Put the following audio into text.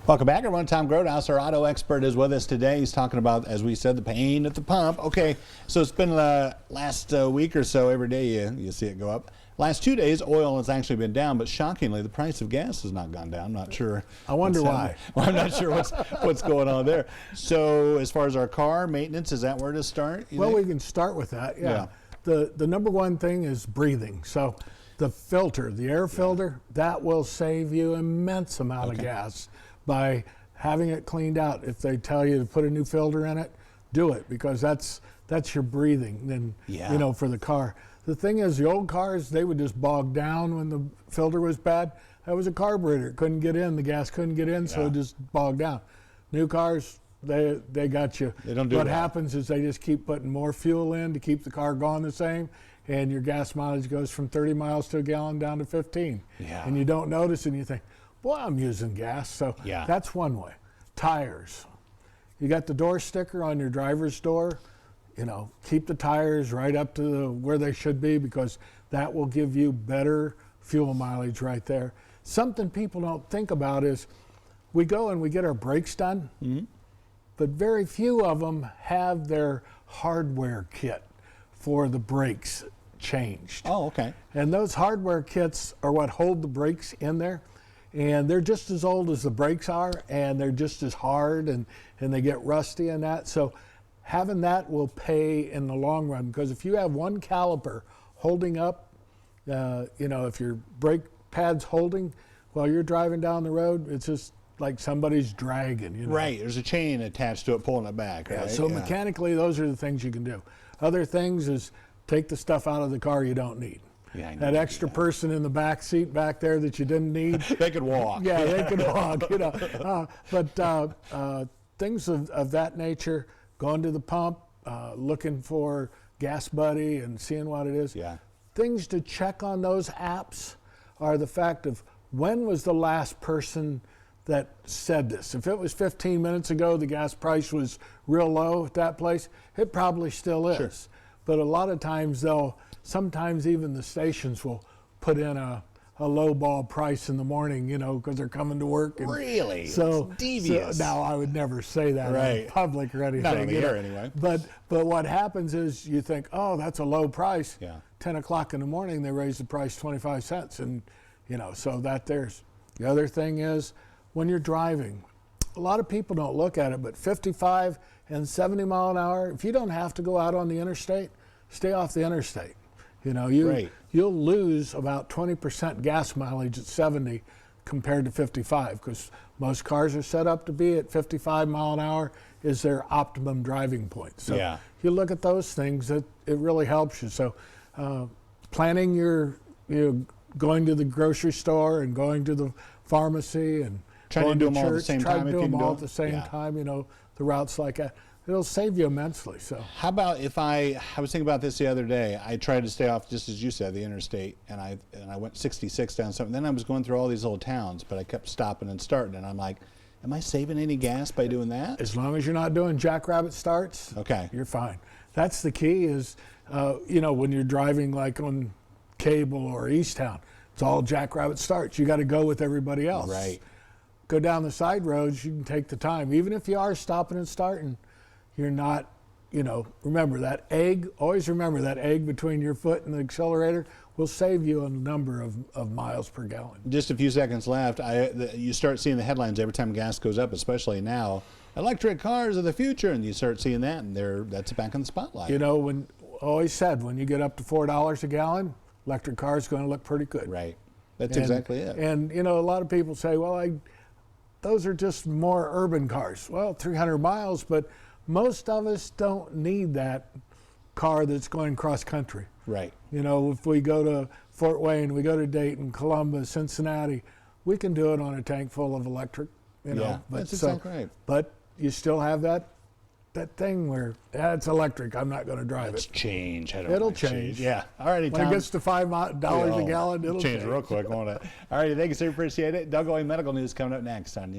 Welcome back, everyone. Tom Grothous, our auto expert, is with us today. He's talking about, as we said, the pain at the pump. Okay, so it's been the last week or so. Every day you see it go up. Last 2 days, oil has actually been down, but shockingly, the price of gas has not gone down. I'm not sure. I wonder why. Well, I'm not sure what's going on there. So, as far as our car maintenance, is that where to start? Well, we can start with that. Yeah. The number one thing is breathing. So, the filter, the air filter, that will save you immense amount of gas by having it cleaned out. If they tell you to put a new filter in it, do it, because that's your breathing. And for the car. The thing is, the old cars, they would just bog down when the filter was bad. That was a carburetor. It couldn't get in. The gas couldn't get in, so it just bogged down. New cars, they got you. They don't do what that. happens is they just keep putting more fuel in to keep the car going the same, and your gas mileage goes from 30 miles to a gallon down to 15. Yeah. And you don't notice, and you think, boy, I'm using gas. So that's one way. Tires. You got the door sticker on your driver's door. Keep the tires right up to where they should be, because that will give you better fuel mileage right there. Something people don't think about is we go and we get our brakes done, but very few of them have their hardware kit for the brakes changed. Oh, okay. And those hardware kits are what hold the brakes in there. And they're just as old as the brakes are, and they're just as hard, and they get rusty and that. So having that will pay in the long run, because if you have one caliper holding up, if your brake pad's holding while you're driving down the road, it's just like somebody's dragging. Right, there's a chain attached to it pulling it back. Right? So mechanically, those are the things you can do. Other things is take the stuff out of the car you don't need. Yeah, that extra person in the back seat back there that you didn't need. They could walk. Yeah, they could walk. But things of that nature, going to the pump, looking for Gas Buddy and seeing what it is. Yeah. Things to check on those apps are the fact of when was the last person that said this. If it was 15 minutes ago, the gas price was real low at that place, it probably still is. Sure. But a lot of times sometimes even the stations will put in a low ball price in the morning, because they're coming to work. And really? So it's devious. Now I would never say that in public or anything. Not on the air anyway. But what happens is you think, oh, that's a low price. Yeah. 10 o'clock in the morning, they raise the price 25 cents. And, so there's. The other thing is when you're driving, a lot of people don't look at it, but 55 and 70 mile an hour, if you don't have to go out on the interstate, stay off the interstate. You'll lose about 20% gas mileage at 70 compared to 55, because most cars are set up to be at 55 mile an hour is their optimum driving point. So you look at those things, it really helps you. So planning your going to the grocery store and going to the pharmacy and trying to do them all at the same time. Try to do them all at the same time, the routes like that. It'll save you immensely. So how about if I was thinking about this the other day, I tried to stay off, just as you said, the interstate, and I went 66 down something. Then I was going through all these little towns, but I kept stopping and starting, and I'm like, am I saving any gas by doing that? As long as you're not doing jackrabbit starts, you're fine. That's the key is, when you're driving like on Cable or Easttown, it's all jackrabbit starts. You got to go with everybody else. Right. Go down the side roads, you can take the time. Even if you are stopping and starting, you're not, remember that egg, always remember that egg between your foot and the accelerator will save you a number of miles per gallon. Just a few seconds left. You start seeing the headlines every time gas goes up, especially now. Electric cars are the future, and you start seeing that, and that's back in the spotlight. When always said, when you get up to $4 a gallon, electric car is going to look pretty good. Right. That's exactly it. And, a lot of people say, well, those are just more urban cars. Well, 300 miles, but most of us don't need that car that's going cross country. Right. If we go to Fort Wayne, we go to Dayton, Columbus, Cincinnati, we can do it on a tank full of electric. That's exactly right. But you still have that thing where it's electric. I'm not going to drive it. Change. It'll change. Yeah. All righty, Tom. When it gets to $5 a gallon, it'll change real quick, won't it? All righty. Thank you, sir. Appreciate it. Doug Oy Medical News coming up next on